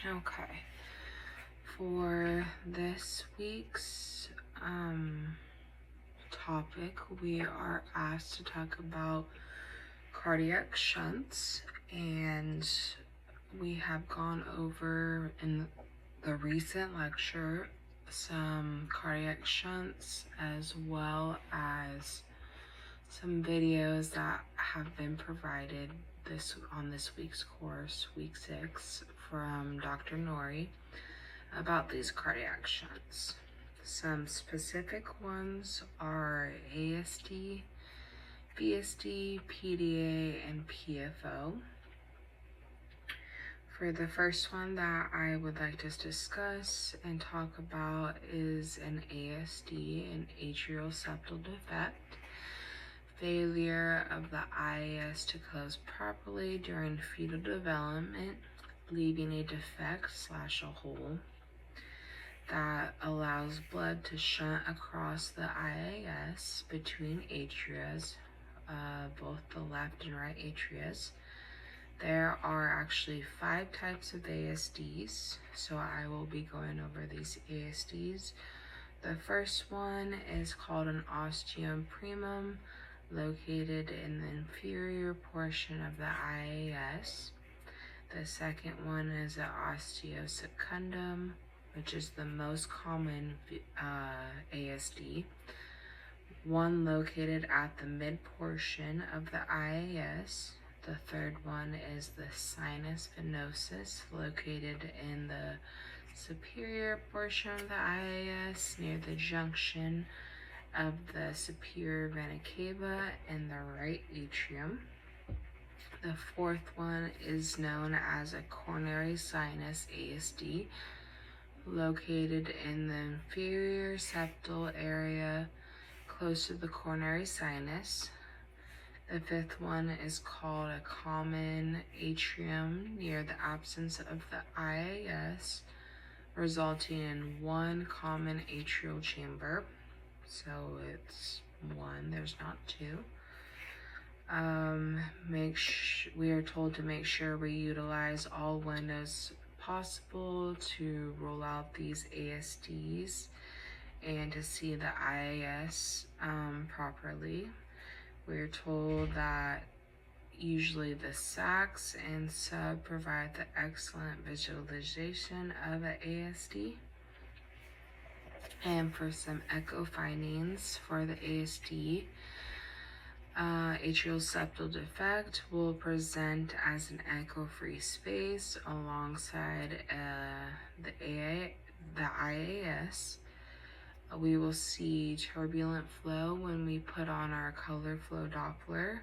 Okay, for this week's topic, we are asked to talk about cardiac shunts, and we have gone over in the recent lecture some cardiac shunts as well as some videos that have been provided on this week's course, week 6, from Dr. Nori about these cardiac shunts. Some specific ones are ASD, VSD, PDA, and PFO. For the first one that I would like to discuss and talk about is an ASD, an atrial septal defect. Failure of the IAS to close properly during fetal development, leaving a defect / a hole that allows blood to shunt across the IAS between atrias, both the left and right atrias. There are actually 5 types of ASDs, so I will be going over these ASDs. The first one is called an ostium primum, located in the inferior portion of the IAS. The second one is an osteosecundum, which is the most common ASD, one located at the mid portion of the IAS. The third one is the sinus venosus, located in the superior portion of the IAS near the junction of the superior vena cava and the right atrium. The fourth one is known as a coronary sinus ASD, located in the inferior septal area close to the coronary sinus. The fifth one is called a common atrium near the absence of the IAS, resulting in one common atrial chamber. So it's one, there's not two. We are told to make sure we utilize all windows possible to roll out these ASDs and to see the IAS properly. We're told that usually the SACs and sub provide the excellent visualization of an ASD. And for some echo findings for the ASD, atrial septal defect will present as an echo-free space alongside the IAS. We will see turbulent flow when we put on our color flow Doppler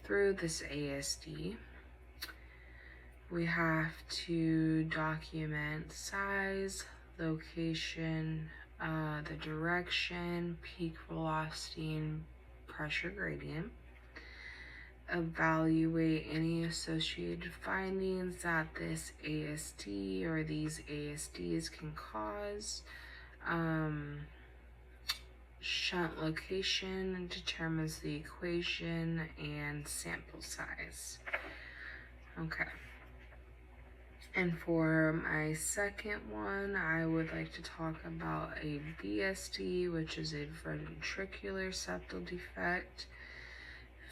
through this ASD. We have to document size, location, the direction, peak velocity, and pressure gradient. Evaluate any associated findings that this ASD or these ASDs can cause. Shunt location determines the equation and sample size. Okay. And for my second one, I would like to talk about a VSD, which is a ventricular septal defect.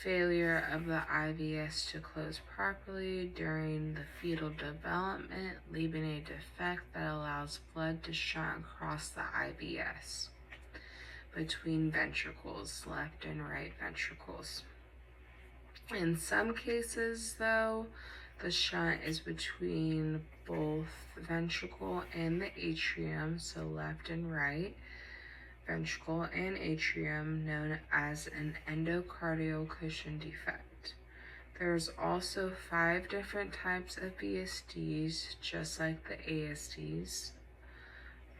Failure of the IVS to close properly during the fetal development, leaving a defect that allows blood to shunt across the IVS between ventricles, left and right ventricles. In some cases, though, the shunt is between both ventricle and the atrium, so left and right ventricle and atrium, known as an endocardial cushion defect. There's also 5 different types of VSDs, just like the ASDs.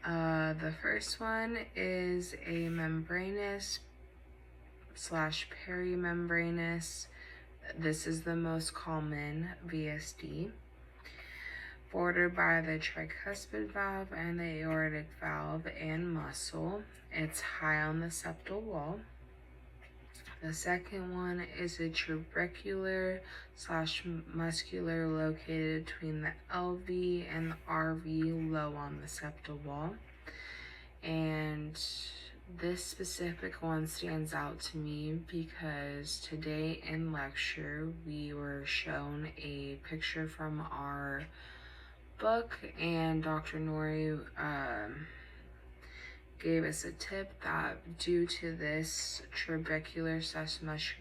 The first one is a membranous / perimembranous. This is the most common VSD, bordered by the tricuspid valve and the aortic valve and muscle. It's high on the septal wall. The second one is a trabecular slash muscular located between the LV and the RV low on the septal wall. And this specific one stands out to me because today in lecture we were shown a picture from our book, and Dr. Nori gave us a tip that due to this trabecular slash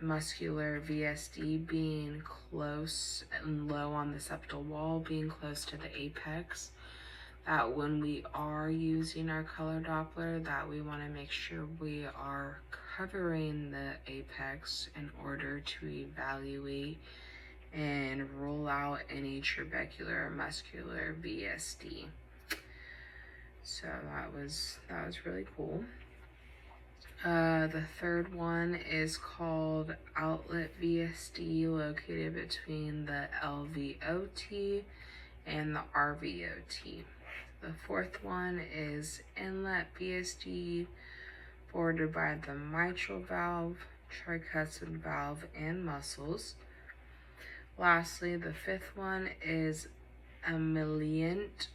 muscular VSD being close and low on the septal wall, being close to the apex, that when we are using our color Doppler, that we want to make sure we are covering the apex in order to evaluate and rule out any trabecular or muscular VSD. So that was really cool. The third one is called outlet VSD, located between the LVOT and the RVOT. The fourth one is inlet VSD, bordered by the mitral valve, tricuspid valve, and muscles. Lastly, the fifth one is ameliant.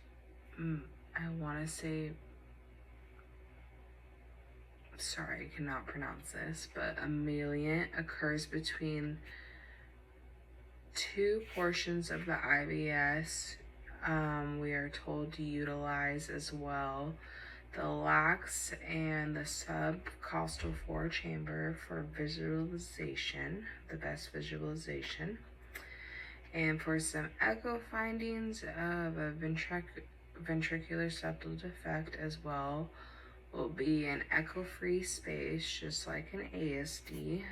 I want to say, sorry, I cannot pronounce this, but ameliant occurs between two portions of the IVS. We are told to utilize as well the lax and the subcostal four chamber for visualization, the best visualization. And for some echo findings of a ventricular septal defect as well, will be an echo-free space, just like an ASD.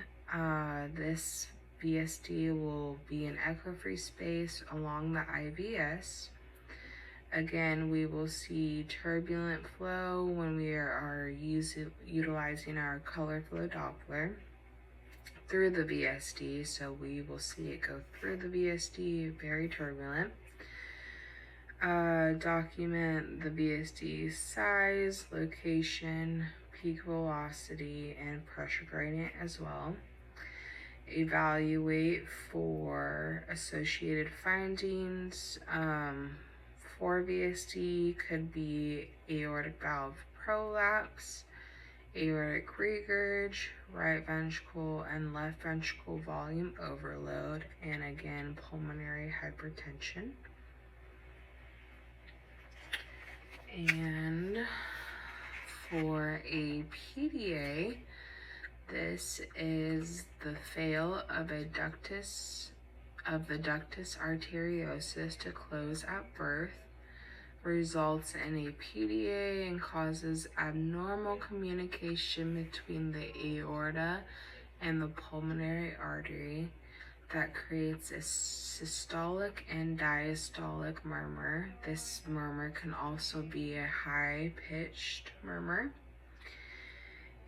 This VSD will be an echo-free space along the IVS. Again, we will see turbulent flow when we are utilizing our color flow Doppler through the VSD. So we will see it go through the VSD, very turbulent. Document the VSD size, location, peak velocity, and pressure gradient as well. Evaluate for associated findings. For VSD could be aortic valve prolapse, aortic regurg, right ventricle and left ventricle volume overload, and again, pulmonary hypertension. And for a PDA, this is the fail of the ductus arteriosus to close at birth, results in a PDA and causes abnormal communication between the aorta and the pulmonary artery that creates a systolic and diastolic murmur. This murmur can also be a high-pitched murmur.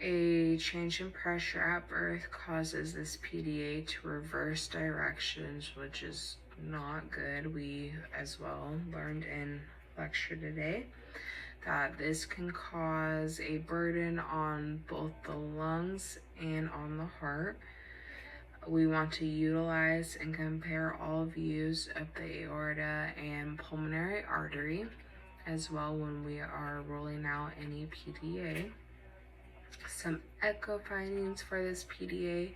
A change in pressure at birth causes this PDA to reverse directions, which is not good. We as well learned in lecture today that this can cause a burden on both the lungs and on the heart. We want to utilize and compare all views of the aorta and pulmonary artery as well when we are ruling out any PDA. Some echo findings for this PDA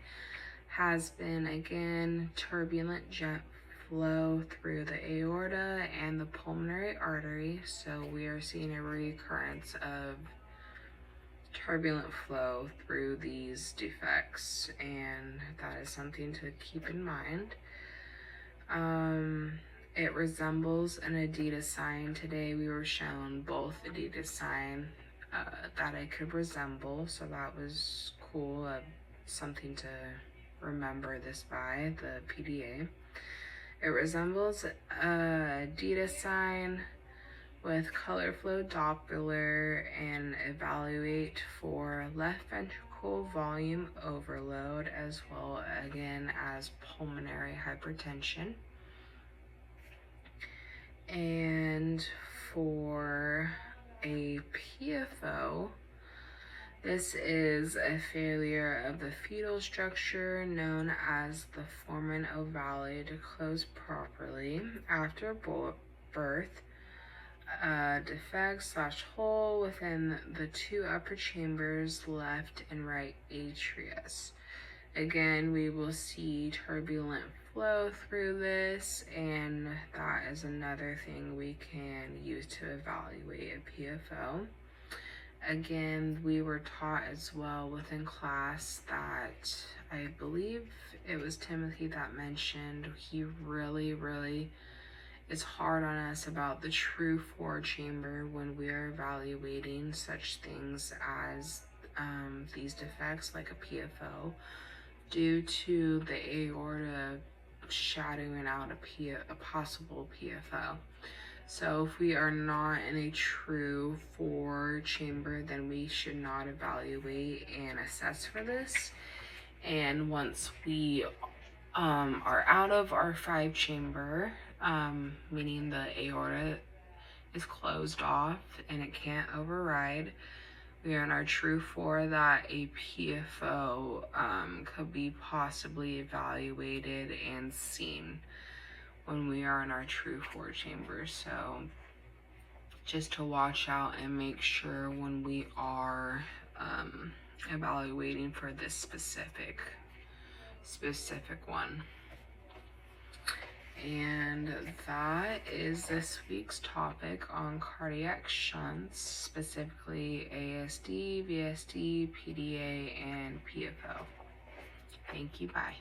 has been, again, turbulent jet flow through the aorta and the pulmonary artery. So we are seeing a recurrence of turbulent flow through these defects, and that is something to keep in mind. It resembles an Adidas sign. Today we were shown both Adidas sign that it could resemble, so that was cool, something to remember this by, the PDA. It resembles a Adidas sign with color flow Doppler and evaluate for left ventricle volume overload as well, again, as pulmonary hypertension. And for a PFO, This is a failure of the fetal structure known as the foramen ovale to close properly after birth. A defect/hole within the two upper chambers, left and right atria. Again, we will see turbulent flow through this, and that is another thing we can use to evaluate a PFO. Again, we were taught as well within class that, I believe it was Timothy that mentioned, he really is hard on us about the true four chamber when we are evaluating such things as these defects like a PFO, due to the aorta shadowing out a possible PFO. So if we are not in a true four chamber, then we should not evaluate and assess for this. And once we are out of our five chamber, meaning the aorta is closed off and it can't override, we are in our true four, that a PFO could be possibly evaluated and seen when we are in our true four chamber. So just to watch out and make sure when we are evaluating for this specific one. And that is this week's topic on cardiac shunts, specifically ASD, VSD, PDA, and PFO. Thank you, bye.